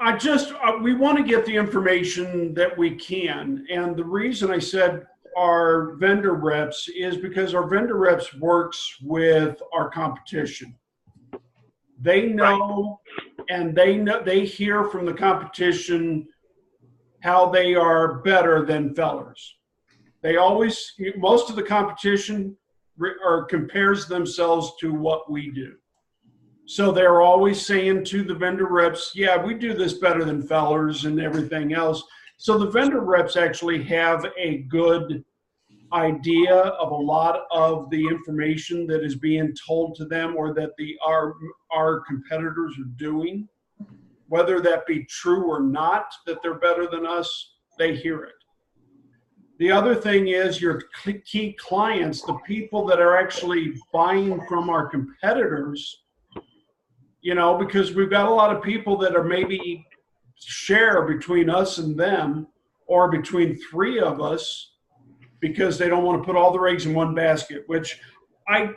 we want to get the information that we can. And the reason I said our vendor reps is because our vendor reps works with our competition. They know, and they hear from the competition how they are better than Fellers. Most of the competition compares themselves to what we do. So they're always saying to the vendor reps, yeah, we do this better than Fellers and everything else. So the vendor reps actually have a good idea of a lot of the information that is being told to them or that our competitors are doing. Whether that be true or not, that they're better than us, they hear it. The other thing is your key clients, the people that are actually buying from our competitors, because we've got a lot of people that are maybe share between us and them or between 3 of us because they don't want to put all their eggs in one basket, which I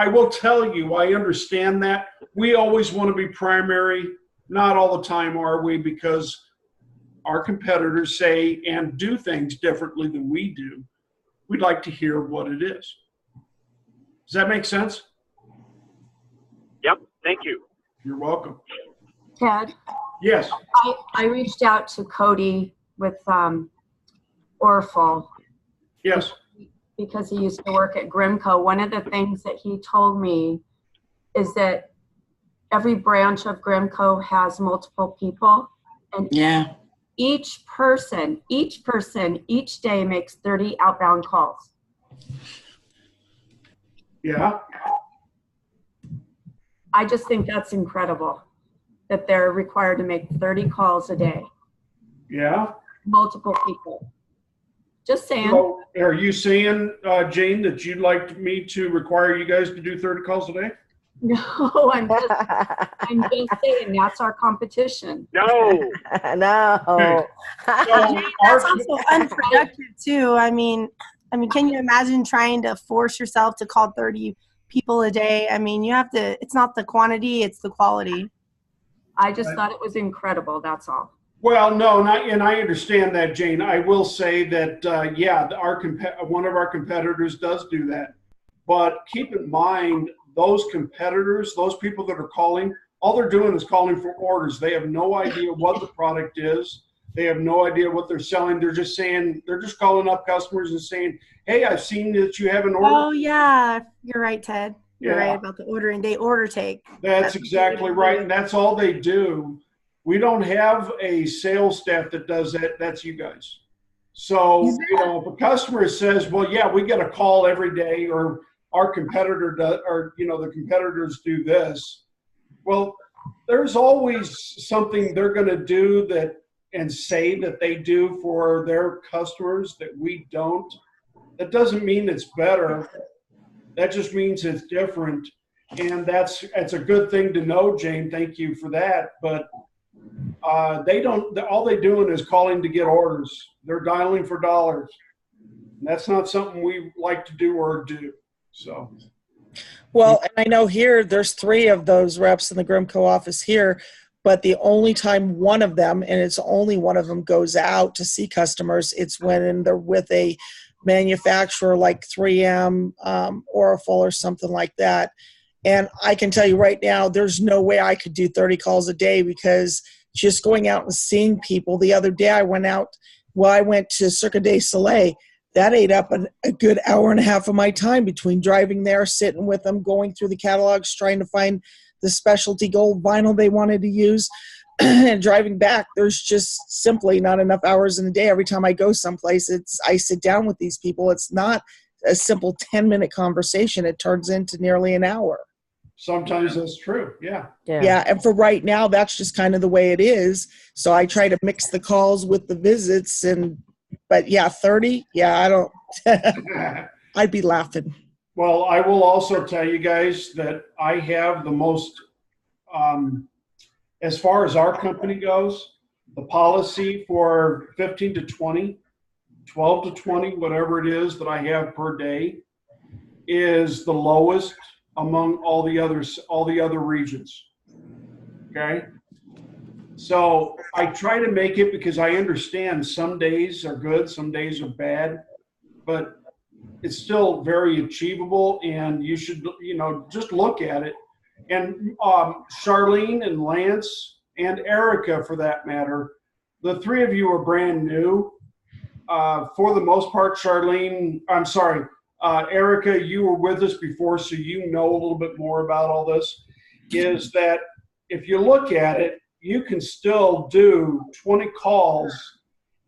will tell you, I understand that. We always want to be primary. Not all the time are we, because our competitors say and do things differently than we do. We'd like to hear what it is. Does that make sense? Yep, thank you. You're welcome. Ted, Yes. I reached out to Cody with Orful Yes. because he used to work at Grimco. One of the things that he told me is that every branch of Grimco has multiple people And Yeah. each person, each day makes 30 outbound calls. Yeah. I just think that's incredible that they're required to make 30 calls a day, Yeah. multiple people. Just saying. So are you saying, Jane, that you'd like me to require you guys to do 30 calls a day? No, I'm just saying that's our competition. No. No. That's also unproductive too. I mean, can you imagine trying to force yourself to call 30 people a day? I mean, you have to, it's not the quantity, it's the quality. I just thought it was incredible. That's all. Well, no, and I understand that, Jane. I will say that, one of our competitors does do that. But keep in mind, those competitors, those people that are calling, all they're doing is calling for orders. They have no idea what the product is. They have no idea what they're selling. They're just calling up customers and saying, hey, I've seen that you have an order. Oh yeah, you're right, Ted. You're Yeah. right about the ordering. They order take. That's exactly right. And that's all they do. We don't have a sales staff that does that. That's you guys. So, if a customer says, well, yeah, we get a call every day, or our competitor does, or, the competitors do this. Well, there's always something they're going to do and say that they do for their customers that we don't. That doesn't mean it's better. That just means it's different. And that's a good thing to know, Jane. Thank you for that. But all they're doing is calling to get orders. They're dialing for dollars. And that's not something we like to do or do. So. Well, and I know here there's 3 of those reps in the Grimco office here, but the only time one of them, and it's only one of them, goes out to see customers, it's when they're with a manufacturer like 3M, Orifol, or something like that. And I can tell you right now, there's no way I could do 30 calls a day, because just going out and seeing people. The other day I went to Cirque du Soleil. That ate up a good hour and a half of my time between driving there, sitting with them, going through the catalogs, trying to find the specialty gold vinyl they wanted to use, and driving back. There's just simply not enough hours in a day. Every time I go someplace, I sit down with these people. It's not a simple 10-minute conversation. It turns into nearly an hour. Sometimes that's true. Yeah. Yeah. And for right now, that's just kind of the way it is. So I try to mix the calls with the visits, but yeah, 30. Yeah, I don't, I'd be laughing. Well, I will also tell you guys that I have the most, as far as our company goes, the policy for 15 to 20, 12 to 20, whatever it is that I have per day, is the lowest among all the other regions. Okay. So I try to make it, because I understand some days are good, some days are bad, but it's still very achievable, and you should, just look at it. And Charlene and Lance and Erica, for that matter, the 3 of you are brand new. For the most part, Erica, you were with us before, so you know a little bit more about all this, is that if you look at it, you can still do 20 calls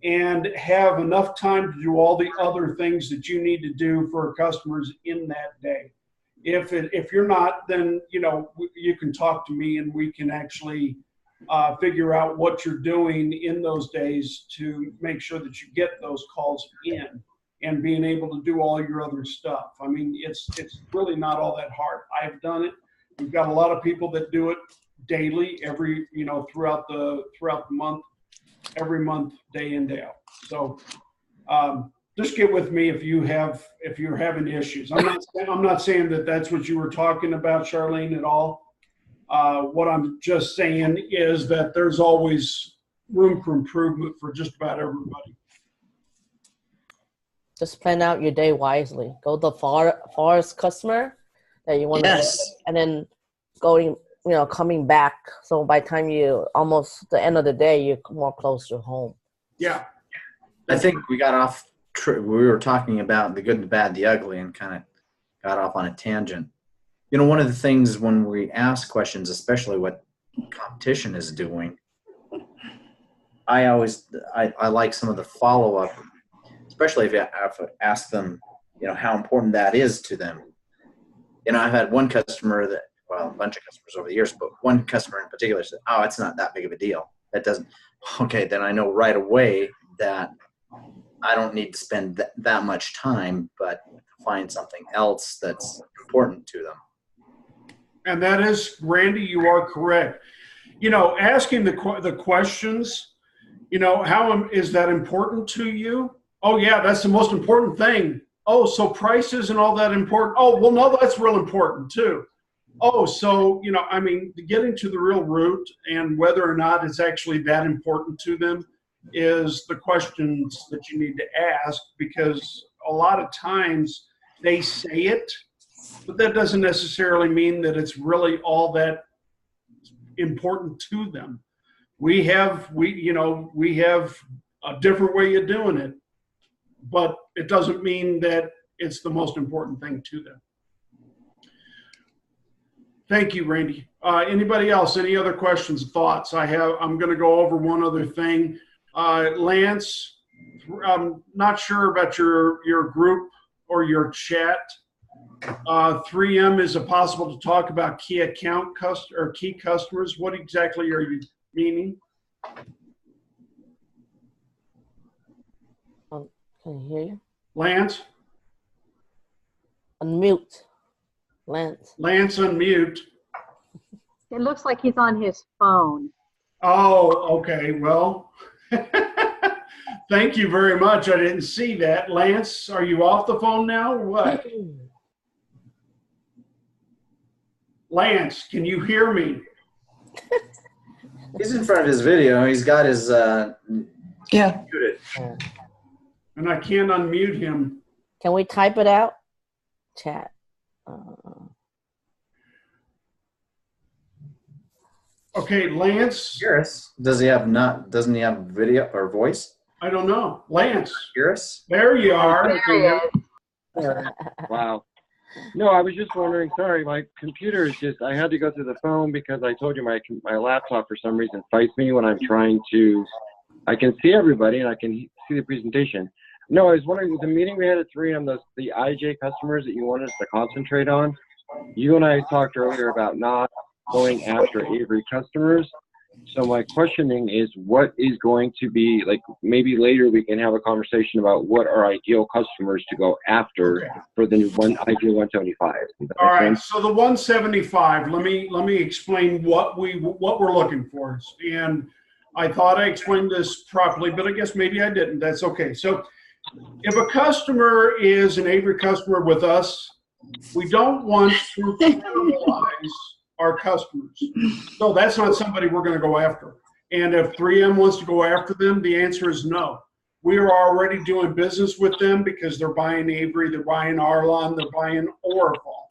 and have enough time to do all the other things that you need to do for customers in that day. If you're not, then, you can talk to me, and we can actually figure out what you're doing in those days to make sure that you get those calls in and being able to do all your other stuff. I mean, it's really not all that hard. I've done it. We've got a lot of people that do it daily, throughout the month, every month, day in, day out. So just get with me if you're having issues. I'm not saying that that's what you were talking about, Charlene, at all. What I'm just saying is that there's always room for improvement for just about everybody. Just plan out your day wisely. Go the farthest customer that you want to get, and then coming back. So by the time you almost the end of the day, you're more close to home. Yeah. I think we got off. We were talking about the good, the bad, the ugly, and kind of got off on a tangent. One of the things when we ask questions, especially what competition is doing, I like some of the follow-up, especially if you have to ask them, how important that is to them. I've had one customer a bunch of customers over the years, but one customer in particular said, "Oh, it's not that big of a deal. That doesn't." Okay, then I know right away that I don't need to spend that much time, but find something else that's important to them. And that is, Randy, you are correct. Asking the questions, how is that important to you? Oh, yeah, that's the most important thing. Oh, so price isn't all that important. Oh, well, no, that's real important too. Oh, so, getting to the real root and whether or not it's actually that important to them is the questions that you need to ask, because a lot of times they say it, but that doesn't necessarily mean that it's really all that important to them. We have a different way of doing it, but it doesn't mean that it's the most important thing to them. Thank you, Randy. Anybody else? Any other questions, thoughts? I'm going to go over one other thing. Lance, I'm not sure about your group or your chat. 3M, is it possible to talk about key account or key customers? What exactly are you meaning? Can you hear you? Lance? Unmute. Lance, unmute. It looks like he's on his phone. Oh, okay. Well, thank you very much. I didn't see that. Lance, are you off the phone now or what? Lance, can you hear me? He's in front of his video. He's got his Yeah. muted. And I can't unmute him. can we type it out? Chat. Okay, Lance. Hear us? Doesn't he have video or voice? I don't know. Lance. Hear us? There you are. There he is. Wow. No, I was just wondering, sorry, my computer is just, I had to go through the phone because I told you my laptop for some reason fights me when I'm trying to, I can see everybody and I can see the presentation. No, I was wondering, the meeting we had at 3M, the IJ customers that you wanted us to concentrate on, you and I talked earlier about not going after Avery customers. So my questioning is, what is going to be, like, maybe later we can have a conversation about what are ideal customers to go after for the new IJ 175. All right, so the 175, let me explain what we're looking for. And I thought I explained this properly, but I guess maybe I didn't. That's okay. So if a customer is an Avery customer with us, we don't want to penalize our customers. So that's not somebody we're going to go after. And if 3M wants to go after them, the answer is no. We are already doing business with them because they're buying Avery, they're buying Arlon, they're buying Orifal.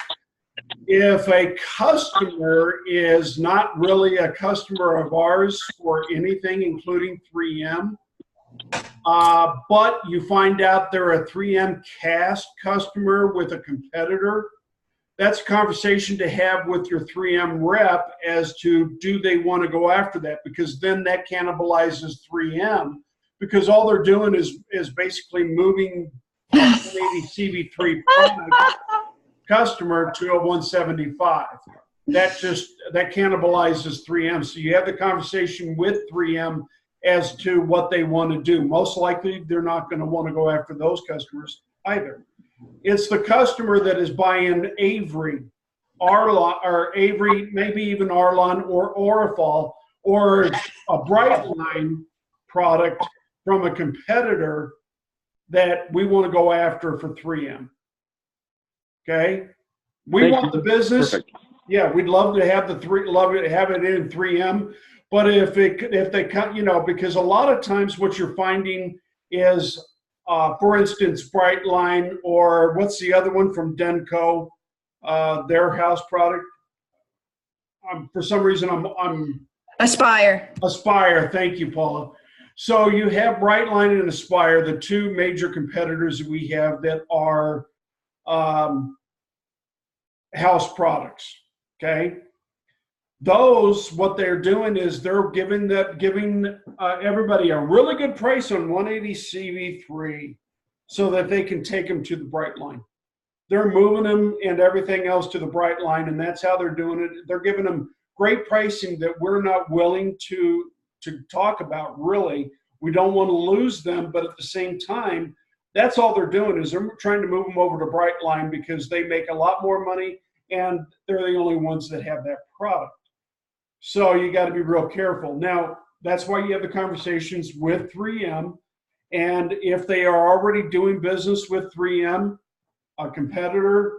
If a customer is not really a customer of ours for anything, including 3M, but you find out they're a 3M cast customer with a competitor, that's a conversation to have with your 3M rep as to, do they want to go after that? Because then that cannibalizes 3M, because all they're doing is basically moving a 180 CV3 product customer to a 175. That cannibalizes 3M. So you have the conversation with 3M as to what they want to do. Most likely, they're not going to want to go after those customers either. It's the customer that is buying Avery, Arlon, or Avery, maybe even Arlon or Orifal, or a Brightline product from a competitor that we want to go after for 3M. Okay, we want the business. Perfect. Yeah, we'd love to have have it in 3M, but if they cut, because a lot of times what you're finding is, for instance, Brightline, or what's the other one from Denko, their house product. For some reason, I'm Aspire. Aspire. Thank you, Paula. So you have Brightline and Aspire, the two major competitors we have that are house products. Okay, those, what they're doing is they're giving everybody a really good price on 180 CV3 so that they can take them to the Brightline. They're moving them and everything else to the Brightline, and that's how they're doing it. They're giving them great pricing that we're not willing to talk about, really. We don't want to lose them, but at the same time, that's all they're doing is they're trying to move them over to Brightline because they make a lot more money and they're the only ones that have that product. So you got to be real careful. Now, that's why you have the conversations with 3M. And if they are already doing business with 3M, a competitor,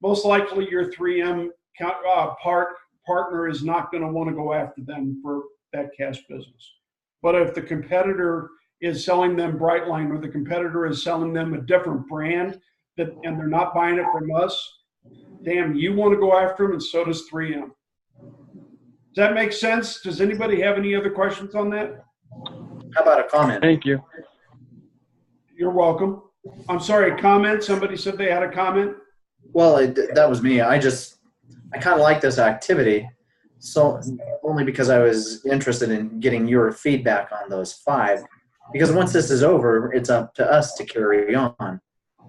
most likely your 3M partner is not going to want to go after them for that cash business. But if the competitor is selling them Brightline or the competitor is selling them a different brand and they're not buying it from us, damn, you want to go after them, and so does 3M. Does that make sense? Does anybody have any other questions on that? How about a comment? Thank you. You're welcome. I'm sorry, comment? Somebody said they had a comment? Well, that was me. I kind of like this activity, so only because I was interested in getting your feedback on those 5. Because once this is over, it's up to us to carry on.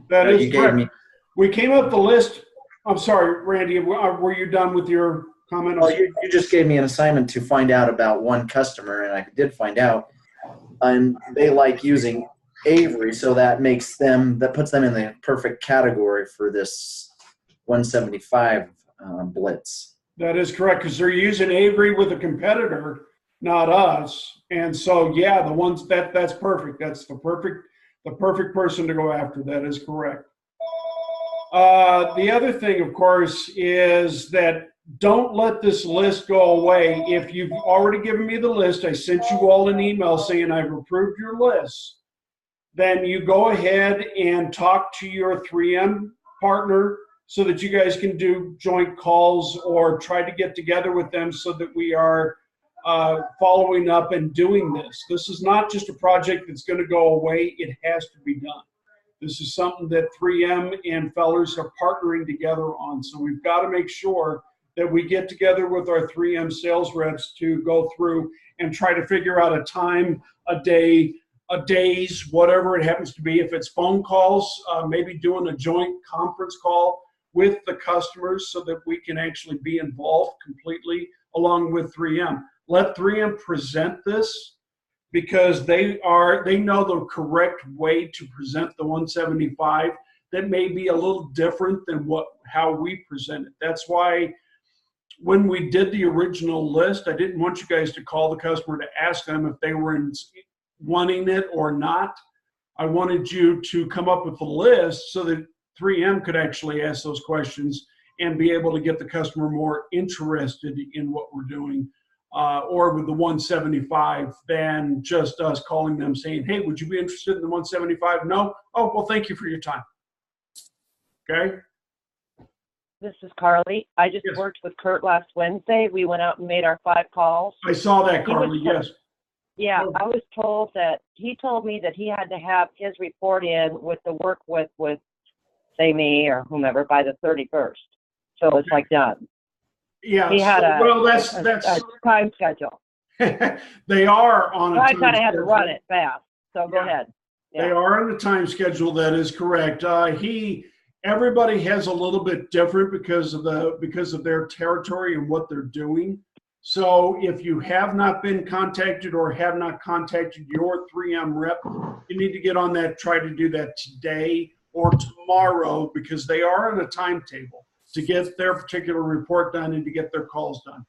That is correct. We came up the list. I'm sorry, Randy, were you done with your comment? Well, you just gave me an assignment to find out about one customer, and I did find out. And they like using Avery, so that puts them in the perfect category for this 175 blitz. That is correct, because they're using Avery with a competitor, not us. And so, yeah, the ones that's perfect. That's the perfect person to go after. That is correct. The other thing, of course, is that don't let this list go away. If you've already given me the list, I sent you all an email saying I've approved your list. Then you go ahead and talk to your 3M partner so that you guys can do joint calls or try to get together with them so that we are following up and doing this. This is not just a project that's going to go away. It has to be done. This is something that 3M and Fellers are partnering together on. So we've got to make sure that we get together with our 3M sales reps to go through and try to figure out a time, a day, a days, whatever it happens to be. If it's phone calls, maybe doing a joint conference call with the customers so that we can actually be involved completely along with 3M. Let 3M present this because they know the correct way to present the 175 that may be a little different than how we present it. That's why when we did the original list, I didn't want you guys to call the customer to ask them if they were wanting it or not. I wanted you to come up with a list so that 3M could actually ask those questions and be able to get the customer more interested in what we're doing, or with the 175 than just us calling them saying, hey, would you be interested in the 175? No? Oh, well, thank you for your time. Okay? This is Carly. I just worked with Kurt last Wednesday. We went out and made our 5 calals. I saw that, Carly, yes. Yeah, I was told that he told me that he had to have his report in with the work with say me or whomever by the 31st. So it's like done. Yeah. He had that's a time schedule. They are on a I time kind of had to schedule. run it fast. So go ahead. Yeah. They are on the time schedule. That is correct. Everybody has a little bit different because of their territory and what they're doing. So if you have not been contacted or have not contacted your 3M rep, you need to get on that, try to do that today or tomorrow because they are on a timetable to get their particular report done and to get their calls done.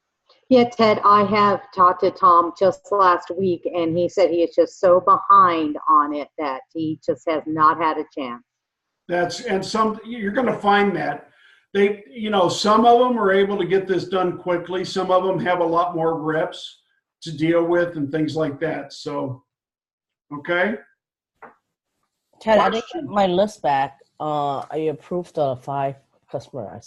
Yeah, Ted, I have talked to Tom just last week, and he said he is just so behind on it that he just has not had a chance. You're going to find that some of them are able to get this done quickly. Some of them have a lot more reps to deal with and things like that. So, okay. Ted, I didn't get my list back. I approved the 5 customer I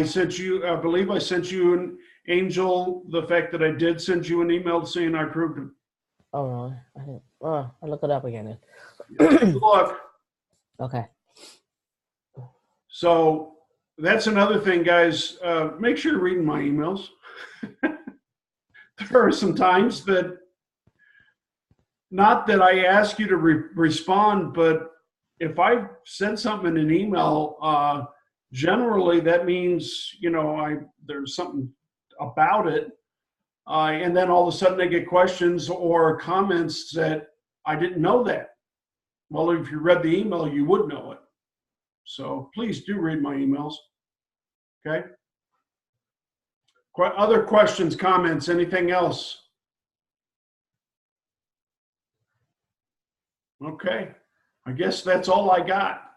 sent you. I believe I sent you an Angel, the fact that I did send you an email saying I approved it. Oh, no, I didn't. I'll look it up again. Look. Okay. So that's another thing, guys. Make sure you're reading my emails. There are some times that, not that I ask you to respond, but if I send something in an email, generally that means, there's something about it. And then all of a sudden I get questions or comments that I didn't know that. Well, if you read the email, you would know it. So please do read my emails. Okay. Other questions, comments, anything else? Okay. I guess that's all I got.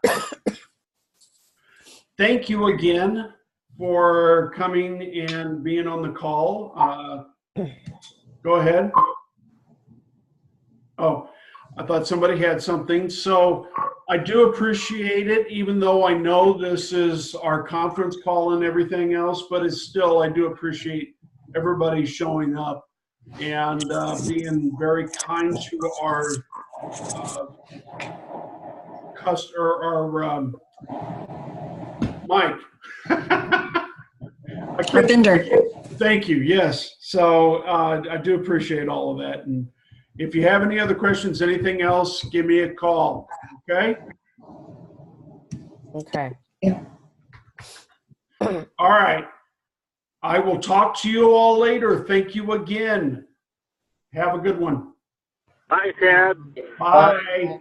Thank you again for coming and being on the call. Go ahead. Oh, I thought somebody had something. So I do appreciate it, even though I know this is our conference call and everything else, but it's still, I do appreciate everybody showing up and being very kind to our Mike. Ravinder. Thank you. Yes. So I do appreciate all of that. And if you have any other questions, anything else, give me a call. Okay. Okay. Yeah. All right. I will talk to you all later. Thank you again. Have a good one. Bye, Ted. Bye.